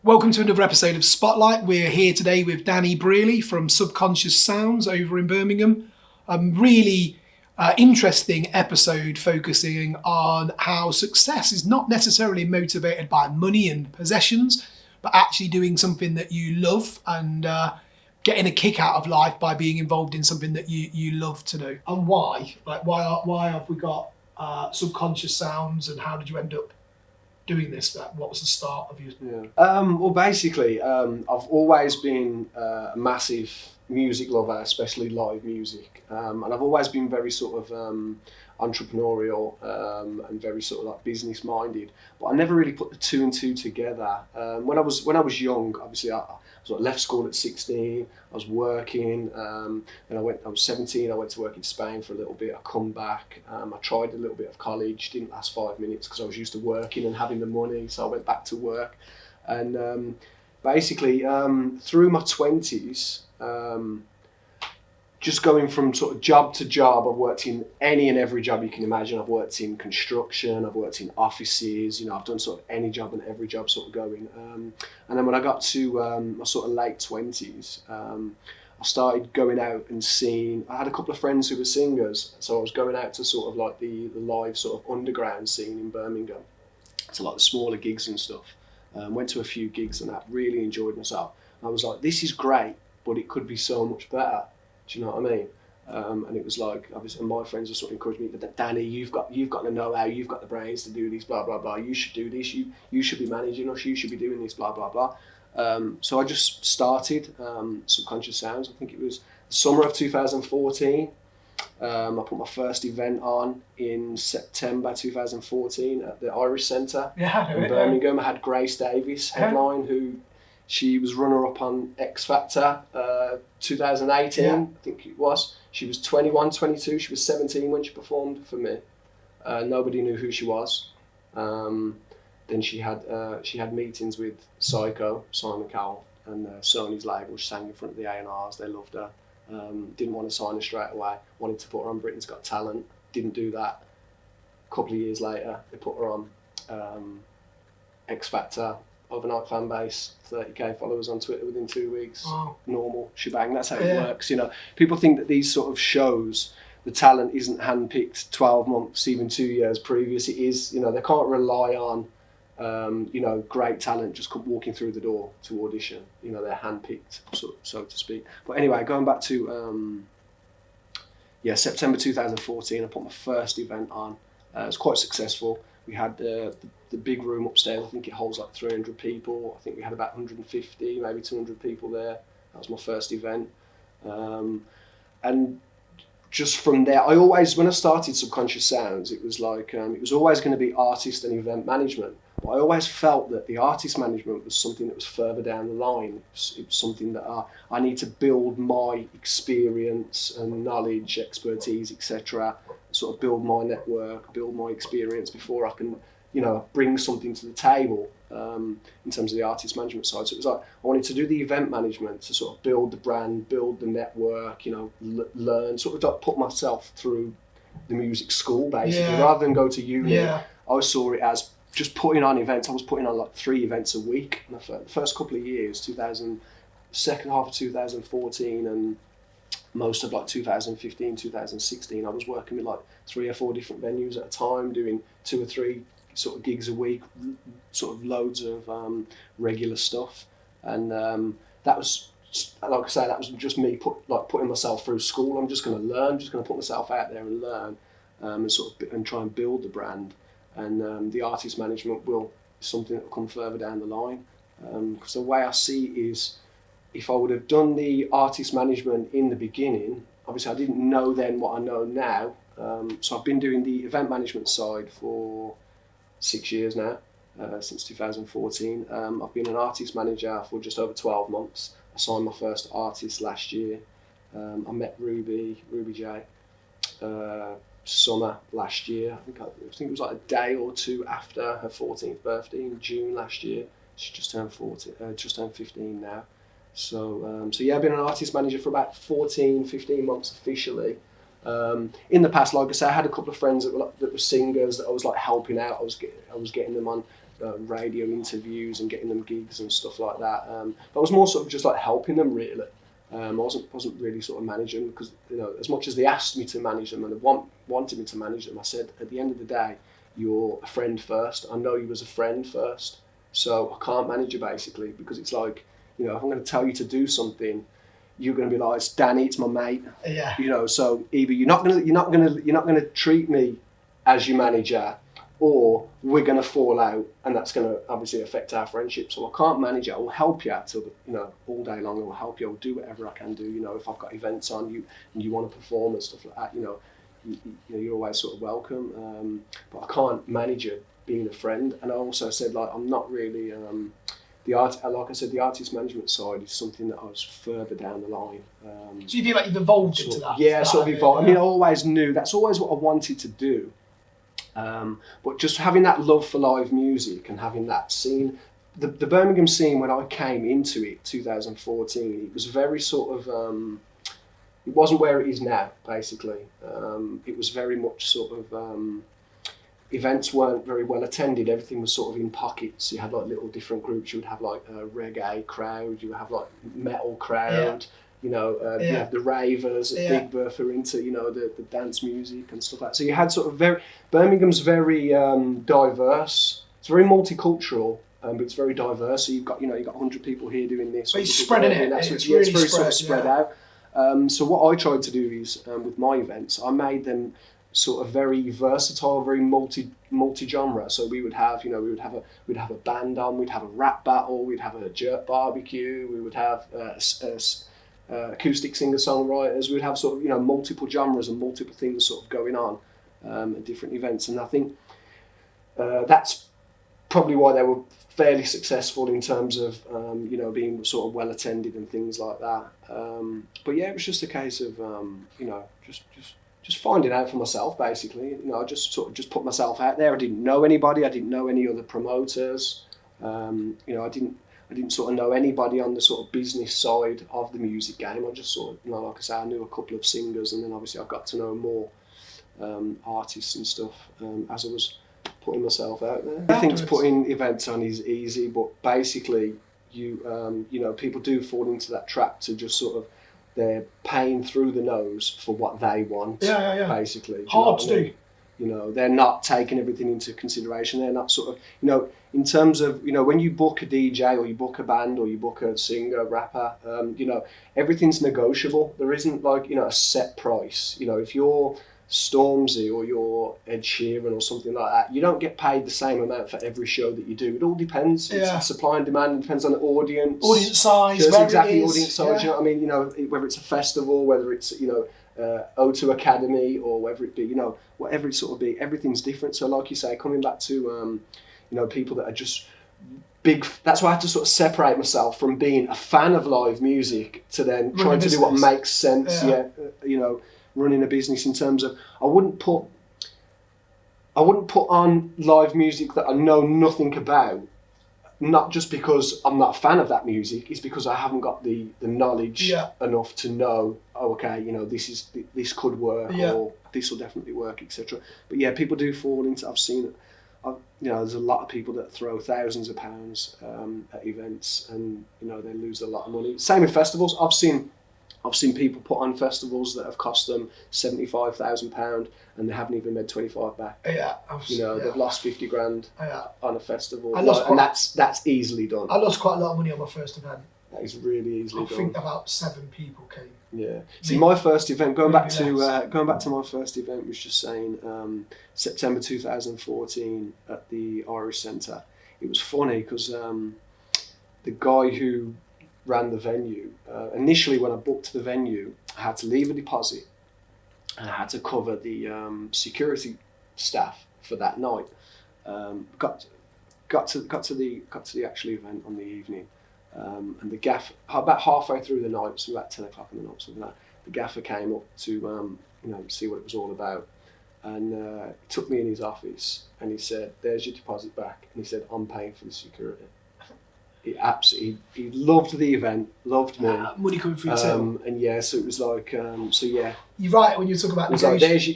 Welcome to another episode of Spotlight. We're here today with Danny Brierley from Subconscious Sounds over in Birmingham. Really interesting episode focusing on how success is not necessarily motivated by money and possessions, but actually doing something that you love and getting a kick out of life by being involved in something that you love to do. And why? Like why have we got Subconscious Sounds, and how did you end up doing this? What was the start of your... Well, basically, I've always been a massive music lover, especially live music, and I've always been very sort of entrepreneurial and very sort of like business minded. But I never really put the two and two together. When I was young, obviously I sort of left school at 16. I was working. Then I was 17. I went to work in Spain for a little bit. I come back. I tried a little bit of college. Didn't last 5 minutes because I was used to working and having the money. So I went back to work. And basically, through my 20s, just going from sort of job to job, I've worked in any and every job you can imagine. I've worked in construction, I've worked in offices, I've done sort of any job and every job sort of going. And then when I got to my sort of late 20s, I started going out and seeing. I had a couple of friends who were singers, so I was going out to sort of like the live sort of underground scene in Birmingham, to like the smaller gigs and stuff. Went to a few gigs and I really enjoyed myself. I was like, this is great, but it could be so much better. Do you know what I mean? And it was like, obviously, my friends were sort of encouraging me, but Danny, you've got the know-how, you've got the brains to do this, blah blah blah. You should do this. You should be managing us. You should be doing this, blah blah blah. So I just started Subconscious Sounds. I think it was the summer of 2014. I put my first event on in September 2014 at the Irish Centre in Birmingham. I had Grace Davis headline, who she was runner-up on X Factor 2018, I think it was. She was 21, 22. She was 17 when she performed for me. Nobody knew who she was. Then she had meetings with Psycho, Simon Cowell, and Sony's label. She sang in front of the A&Rs. They loved her. Didn't want to sign her straight away. Wanted to put her on Britain's Got Talent. Didn't do that. A couple of years later, they put her on X Factor. Overnight fan base, 30k followers on Twitter within 2 weeks. Wow. Normal shebang. That's how it works. People think that these sort of shows, the talent isn't handpicked 12 months, even 2 years previous. It is. They can't rely on, great talent just walking through the door to audition. They're handpicked, so to speak. But anyway, going back to September 2014, I put my first event on. It was quite successful. We had the big room upstairs. I think it holds like 300 people. I think we had about 150, maybe 200 people there. That was my first event. And just from there, when I started Subconscious Sounds, it was like, it was always going to be artist and event management. But I always felt that the artist management was something that was further down the line. It was something that I need to build my experience and knowledge, expertise, etc. Sort of build my network, build my experience before I can, bring something to the table in terms of the artist management side. So it was like I wanted to do the event management to sort of build the brand, build the network, learn, sort of like put myself through the music school basically, rather than go to uni. Yeah. I saw it as just putting on events. I was putting on like 3 events a week. And the first couple of years, second half of 2014 and most of like 2015, 2016, I was working with like 3 or 4 different venues at a time, doing 2 or 3 sort of gigs a week, sort of loads of regular stuff. And that was, like I say, that was just me putting myself through school. I'm just going to learn, just going to put myself out there and learn and try and build the brand. And the artist management will something that will come further down the line. Because the way I see it is, if I would have done the artist management in the beginning, obviously I didn't know then what I know now. So I've been doing the event management side for 6 years now, since 2014. I've been an artist manager for just over 12 months. I signed my first artist last year. I met Ruby J. Summer last year. I think it was like a day or 2 after her 14th birthday in June last year. She just turned 15 now. So I've been an artist manager for about 15 months officially. In the past, like I say, I had a couple of friends that were singers that I was like helping out. I was getting them on radio interviews and getting them gigs and stuff like that. But I was more sort of just like helping them really. I wasn't really sort of managing because as much as they asked me to manage them and they wanted me to manage them, I said at the end of the day, you're a friend first. I know you as a friend first, so I can't manage you basically because it's like if I'm going to tell you to do something, you're going to be like, it's Danny, it's my mate. Yeah. So either you're not going to treat me as your manager, or we're going to fall out, and that's going to obviously affect our friendship. So I can't manage it. I will help you till all day long. I will help you. I will do whatever I can do. If I've got events on you and you want to perform and stuff like that, you're always sort of welcome. But I can't manage it being a friend. And I also said like I'm not really like I said, the artist management side is something that I was further down the line. So you feel like you've evolved into that? Yeah, sort of evolved. I mean, I always knew that's always what I wanted to do. But just having that love for live music and having that scene, the Birmingham scene when I came into it, 2014, it was very sort of, it wasn't where it is now, basically. It was very much sort of, events weren't very well attended. Everything was sort of in pockets. You had like little different groups. You would have like a reggae crowd. You would have like metal crowd. You have the ravers at Big Bertha into the dance music and stuff like that. So you had sort of Birmingham's very diverse. It's very multicultural, but it's very diverse. So you've got 100 people here doing this. But it's spreading it. It's very sort of spread out. So what I tried to do is with my events, I made them sort of very versatile, very multi-genre. So we would have, we'd have a band on, we'd have a rap battle, we'd have a jerk barbecue, we would have acoustic singer-songwriters. We'd have sort of multiple genres and multiple things sort of going on at different events. And I think that's probably why they were fairly successful in terms of being sort of well attended and things like that. But yeah, it was just a case of just finding out for myself, basically. I just sort of just put myself out there. I didn't know anybody. I didn't know any other promoters. I didn't sort of know anybody on the sort of business side of the music game. I just sort of, like I say, I knew a couple of singers, and then obviously I got to know more artists and stuff as I was putting myself out there. I think putting events on is easy, but basically people do fall into that trap to just sort of, they're paying through the nose for what they want. Yeah. Basically. Hard to do. They're not taking everything into consideration. They're not sort of, in terms of, when you book a DJ or you book a band or you book a singer, rapper, everything's negotiable. There isn't like, a set price. If you're Stormzy or you're Ed Sheeran or something like that, you don't get paid the same amount for every show that you do. It all depends. It's supply and demand. It depends on the audience. Audience size, so where exactly it is. Audience size. Yeah. I mean, whether it's a festival, whether it's, O2 Academy or whether it be, whatever it sort of be, everything's different. So like you say, coming back to, people that are just big, that's why I had to sort of separate myself from being a fan of live music to then trying to do what makes sense. Running a business in terms of, I wouldn't put on live music that I know nothing about, not just because I'm not a fan of that music, it's because I haven't got the knowledge enough to know, this could work or this will definitely work, etc. But yeah, people do fall into, I've seen it, there's a lot of people that throw thousands of pounds at events and, they lose a lot of money. Same with festivals. I've seen people put on festivals that have cost them £75,000 and they haven't even made 25 back. They've lost 50 grand on a festival, and that's easily done. I lost quite a lot of money on my first event. That is really easily done. I think about 7 people came. Yeah. See, my first event, going back to my first event, was just saying September 2014 at the Irish Centre. It was funny because the guy who ran the venue, initially when I booked the venue, I had to leave a deposit and I had to cover the security staff for that night. Got to the actual event on the evening, and the gaffer, about halfway through the night, so about 10 o'clock in the night, something like that, the gaffer came up to see what it was all about, and he took me in his office and he said, "There's your deposit back," and he said, "I'm paying for the security." He loved the event, loved me. Money coming through too. And yeah, so it was like, so yeah. You're right when you talk about He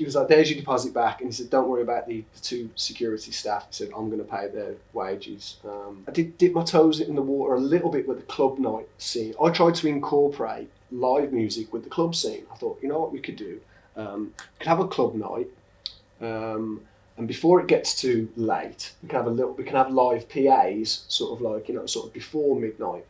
was like, there's your deposit back. And he said, don't worry about the two security staff. He said, I'm going to pay their wages. I did dip my toes in the water a little bit with the club night scene. I tried to incorporate live music with the club scene. I thought, you know what we could do? We could have a club night. And before it gets too late, we can have live PAs, sort of like, you know, sort of before midnight,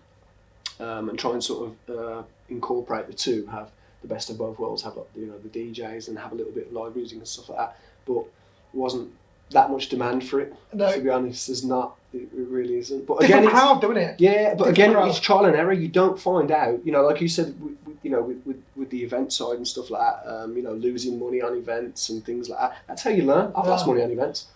and try and sort of incorporate the two, have the best of both worlds, have, like, you know, the DJs and have a little bit of live music and stuff like that. But it wasn't that much demand for it. No. To be honest, there's not. It really isn't. But different again, crowd, doing it. Yeah, but again, it's trial and error. You don't find out. You know, like you said, with the event side and stuff like that. You know, losing money on events and things like that. That's how you learn. I've lost money on events.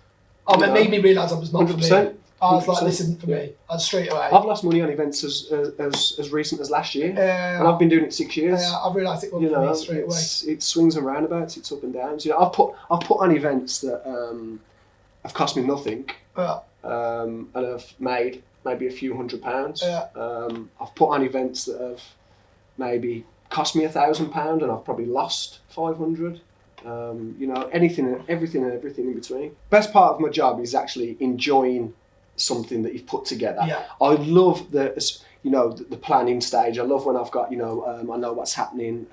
Oh, it made me realise I was not 100%. For me. I was like, this isn't for me. I was straight away. I've lost money on events as recent as last year, and I've been doing it 6 years. Yeah, I've realised it wasn't for me straight away. It swings and roundabouts. It's up and downs. You know, I've put on events that have cost me nothing, and have made maybe a few £100. Yeah. I've put on events that have maybe cost me £1,000, and I've probably lost 500. You know, everything in between. Best part of my job is actually enjoying something that you've put together. Yeah. I love the planning stage. I love when I've got, you know, I know what's happening.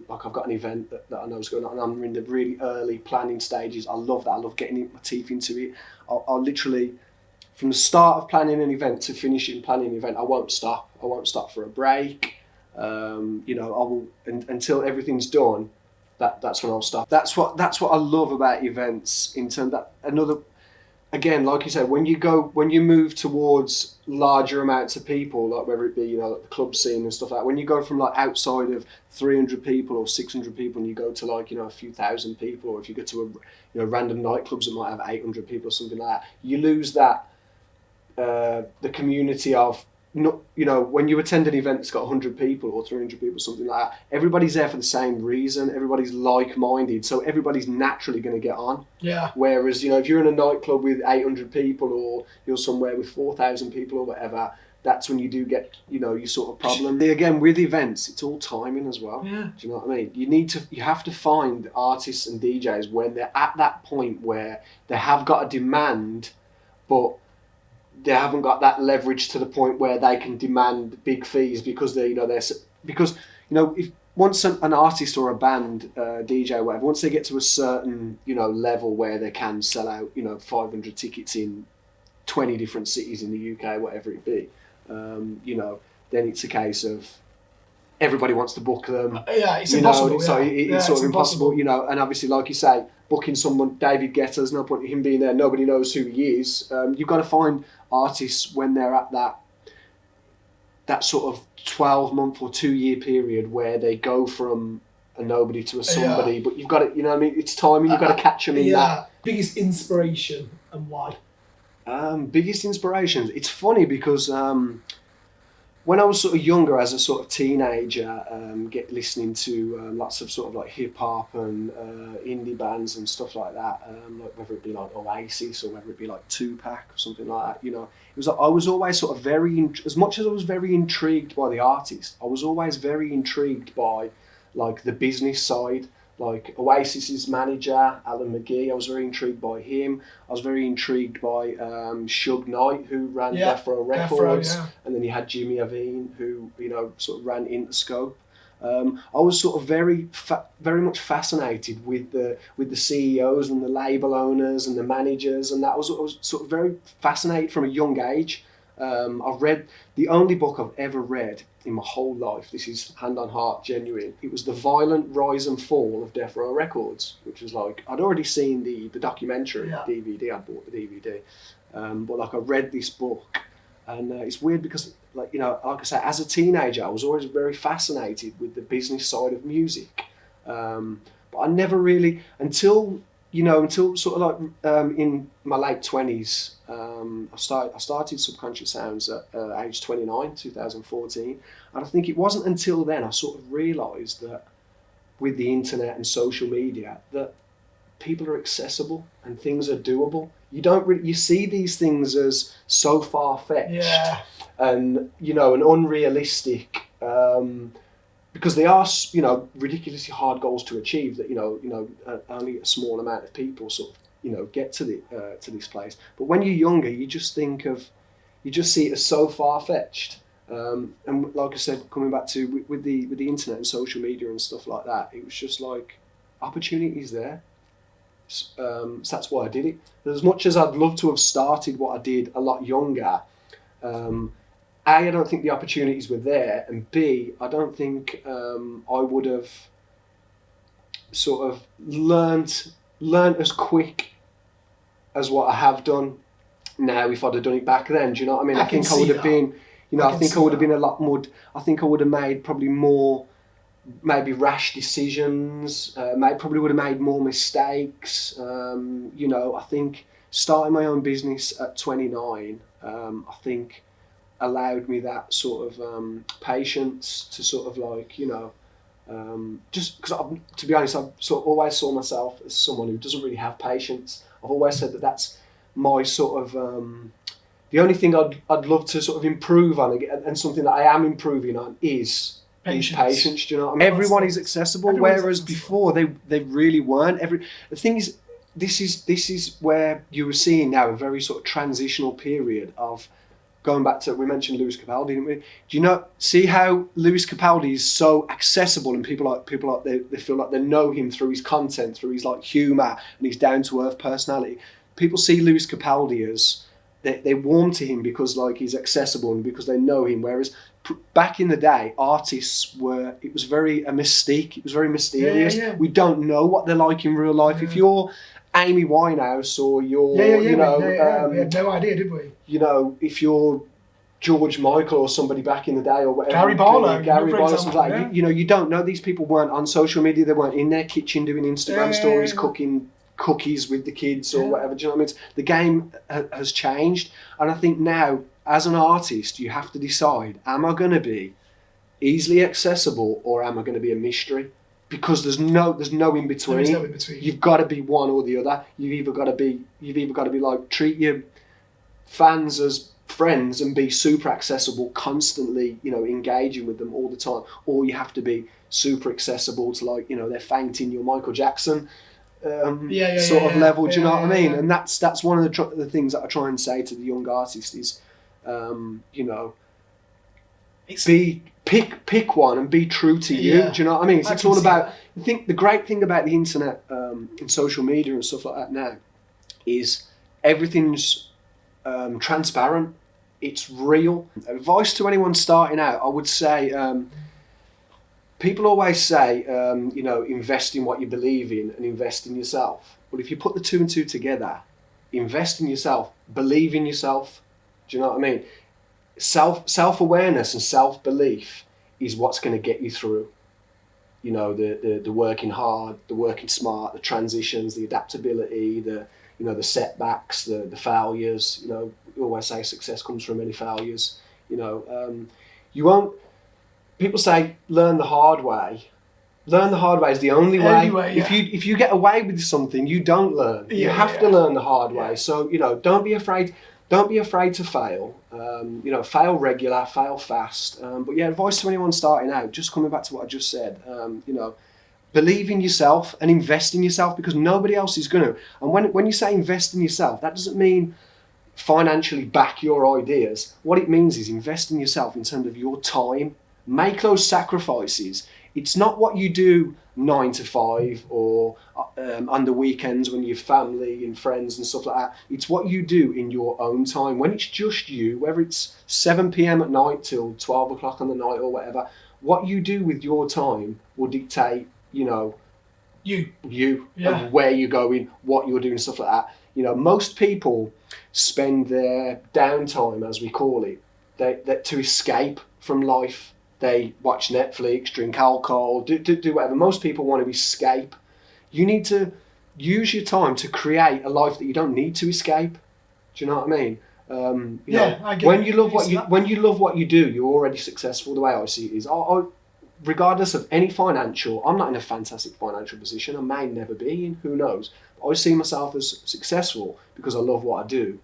Like I've got an event that I know is going on, and I'm in the really early planning stages. I love that. I love getting my teeth into it. I'll literally, from the start of planning an event to finishing planning an event, I won't stop. I won't stop for a break. You know, I will until everything's done. That's when I'll stop. That's what I love about events. In terms that again, like you said, when you move towards larger amounts of people, like whether it be, you know, like the club scene and stuff like that, when you go from like outside of 300 people or 600 people and you go to like, you know, a few thousand people, or if you go to random nightclubs that might have 800 people or something like that, you lose that the community of. Not, you know, when you attend an event that's got 100 people or 300 people, something like that, everybody's there for the same reason. Everybody's like-minded, so everybody's naturally going to get on. Yeah. Whereas, you know, if you're in a nightclub with 800 people, or you're somewhere with 4,000 people or whatever, that's when you do get, you know, your sort of problem. Again, with events, it's all timing as well. Yeah. Do you know what I mean? You have to find artists and DJs when they're at that point where they have got a demand, but they haven't got that leverage to the point where they can demand big fees because if once an artist or a band, DJ or whatever, once they get to a certain, you know, level where they can sell out, you know, 500 tickets in 20 different cities in the UK, whatever it be, you know, then it's a case of everybody wants to book them. Yeah, it's impossible. It's sort of impossible, you know, and obviously, like you say, booking someone, David Guetta, there's no point in him being there, nobody knows who he is. You've got to find artists when they're at that sort of 12-month or 2-year period where they go from a nobody to a somebody, but you've got to, you know what I mean, it's timing, you've got to catch them in that. Biggest inspiration and why? Biggest inspirations, it's funny because when I was sort of younger, as a sort of teenager, listening to lots of sort of like hip hop and indie bands and stuff like that, like whether it be like Oasis or whether it be like Tupac or something like that, you know, it was like I was always sort of as much as I was very intrigued by the artist, I was always very intrigued by like the business side. Like Oasis's manager, Alan McGee, I was very intrigued by him. I was very intrigued by Suge Knight, who ran Death Row Records, and then you had Jimmy Iovine, who, you know, sort of ran Interscope. I was sort of very much fascinated with the CEOs and the label owners and the managers, and I was sort of very fascinated from a young age. I've read the only book I've ever read in my whole life. This is hand on heart, genuine. It was The Violent Rise and Fall of Death Row Records, which was like, I'd already seen the documentary DVD. I bought the DVD, but like I read this book, and it's weird because, like, you know, like I say, as a teenager, I was always very fascinated with the business side of music, but I never really until sort of like in my late 20s, I started Subconscious Sounds at age 29, 2014, and I think it wasn't until then I sort of realised that with the internet and social media that people are accessible and things are doable. You see these things as so far-fetched, and and unrealistic, because they are ridiculously hard goals to achieve. That only a small amount of people sort of get to this place. But when you're younger, you just see it as so far fetched. And like I said, coming back to with the internet and social media and stuff like that, it was just like opportunities there. So that's why I did it. As much as I'd love to have started what I did a lot younger, I don't think the opportunities were there, and B, I don't think I would have sort of learnt as quick as what I have done now if I'd have done it back then. Do you know what I mean? I think I would have been, I think I would have been a lot more. I think I would have made probably more, maybe rash decisions. Probably would have made more mistakes. I think starting my own business at 29, I think allowed me that sort of patience to sort of like, just because to be honest, I've sort of always saw myself as someone who doesn't really have patience. I've always said that that's my sort of the only thing I'd love to sort of improve on, and something that I am improving on is patience. Do you know what I mean? Everyone is accessible, whereas before they really weren't. The thing is, this is where you were seeing now a very sort of transitional period of going back to, we mentioned Lewis Capaldi, didn't we? Do you see how Lewis Capaldi is so accessible, and people like they feel like they know him through his content, through his like humour and his down to earth personality. People see Lewis Capaldi as they warm to him because like he's accessible and because they know him. Whereas back in the day, artists it was very a mystique. It was very mysterious. Yeah. We don't know what they're like in real life. Yeah. If you're Amy Winehouse or you're, we had no idea, did we? If you're George Michael or somebody back in the day or whatever. Gary Barlow, something like that. You don't know. These people weren't on social media. They weren't in their kitchen doing Instagram stories, cooking cookies with the kids or whatever. Do you know what I mean? The game has changed, and I think now, as an artist, you have to decide: am I going to be easily accessible or am I going to be a mystery? Because there's no in between. There's no in between. You've got to be one or the other. You've either got to be like, treat your fans as friends and be super accessible, constantly, engaging with them all the time, or you have to be super accessible to like, they're fainting your Michael Jackson sort of level. Do you know what I mean? And that's one of the things that I try and say to the young artist is, pick one and be true to you. Do you know what I mean? It's all about. I think the great thing about the internet and social media and stuff like that now is everything's transparent. It's real. Advice to anyone starting out, I would say, people always say, invest in what you believe in and invest in yourself. But if you put the two and two together, invest in yourself, believe in yourself. Do you know what I mean? Self-awareness and self-belief is what's going to get you through. The working hard, the working smart, the transitions, the adaptability, the setbacks, the failures. We always say success comes from many failures. You won't. People say learn the hard way. Learn the hard way is the only way. If you get away with something, you don't learn. You have to learn the hard way. So don't be afraid. Don't be afraid to fail. Fail regular, fail fast. But advice to anyone starting out, just coming back to what I just said, believe in yourself and invest in yourself, because nobody else is going to. And when you say invest in yourself, that doesn't mean financially back your ideas. What it means is invest in yourself in terms of your time. Make those sacrifices. It's not what you do 9 to 5 or on the weekends when you're family and friends and stuff like that. It's what you do in your own time. When it's just you, whether it's 7 p.m. at night till 12 o'clock on the night or whatever, what you do with your time will dictate, you and where you're going, what you're doing, stuff like that. Most people spend their downtime, as we call it, to escape from life. They watch Netflix, drink alcohol, do whatever. Most people want to escape. You need to use your time to create a life that you don't need to escape. Do you know what I mean? I get when you love what you do, you're already successful. The way I see it is, regardless of any financial, I'm not in a fantastic financial position. I may never be, who knows? I see myself as successful because I love what I do.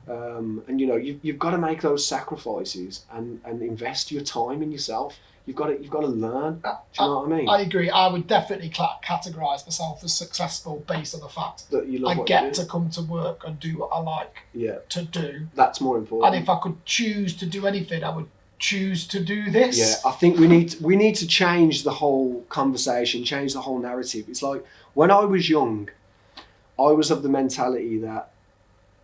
And you know, you've got to make those sacrifices and invest your time in yourself. You've got to learn. Do you know what I mean? I agree. I would definitely categorise myself as successful based on the fact that you love I what get you do. to come to work and do what I like to do. That's more important. And if I could choose to do anything, I would choose to do this. Yeah, I think we need to change the whole conversation, change the whole narrative. It's like when I was young, I was of the mentality that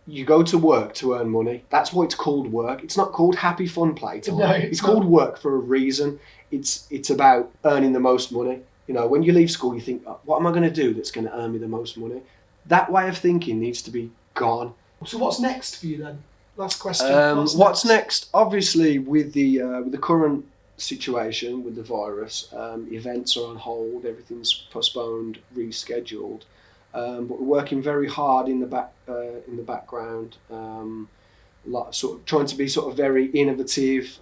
you go to work to earn money. That's why it's called work. It's not called happy fun playtime. No, it's called work for a reason. It's about earning the most money. You know, when you leave school, you think, what am I going to do that's going to earn me the most money? That way of thinking needs to be gone. So what's next for you then? Last question. What's next? Obviously, with the current situation with the virus, events are on hold. Everything's postponed, rescheduled. But we're working very hard in the background. Sort of trying to be sort of very innovative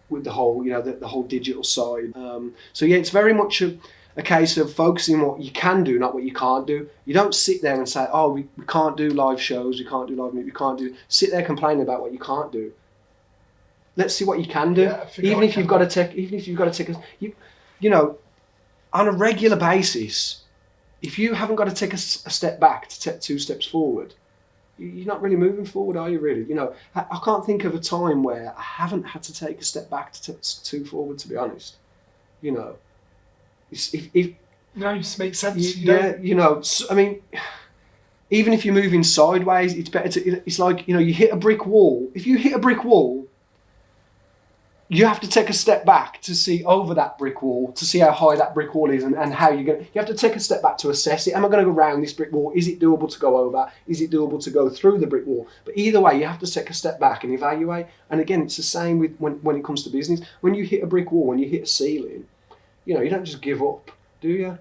with the whole, the whole digital side. So yeah, it's very much a case of focusing on what you can do, not what you can't do. You don't sit there and say, "Oh, we can't do live shows, we can't do live music, we can't do." Sit there complaining about what you can't do. Let's see what you can do. Yeah, even if you've got to take, on a regular basis. If you haven't got to take a step back to take 2 steps forward, you're not really moving forward, are you really? You know, I can't think of a time where I haven't had to take a step back to take 2 forward, to be honest. You know, No, it just makes sense. I mean, even if you're moving sideways, it's better to, it's like, you hit a brick wall. If you hit a brick wall, you have to take a step back to see over that brick wall, to see how high that brick wall is and how you're going to... You have to take a step back to assess it. Am I going to go around this brick wall? Is it doable to go over? Is it doable to go through the brick wall? But either way, you have to take a step back and evaluate. And again, it's the same with when it comes to business. When you hit a brick wall, when you hit a ceiling, you don't just give up, do you?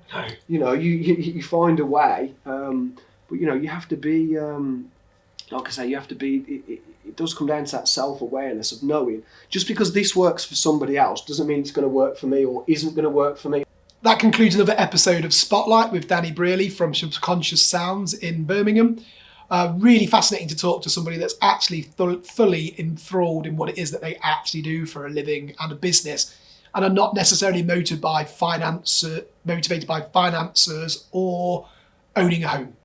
No. You find a way. But, you have to be... like I say, you have to be... It does come down to that self-awareness of knowing just because this works for somebody else doesn't mean it's going to work for me or isn't going to work for me. That concludes another episode of Spotlight with Danny Brierley from Subconscious Sounds in Birmingham. Really fascinating to talk to somebody that's actually fully enthralled in what it is that they actually do for a living and a business and are not necessarily motivated by finances or owning a home.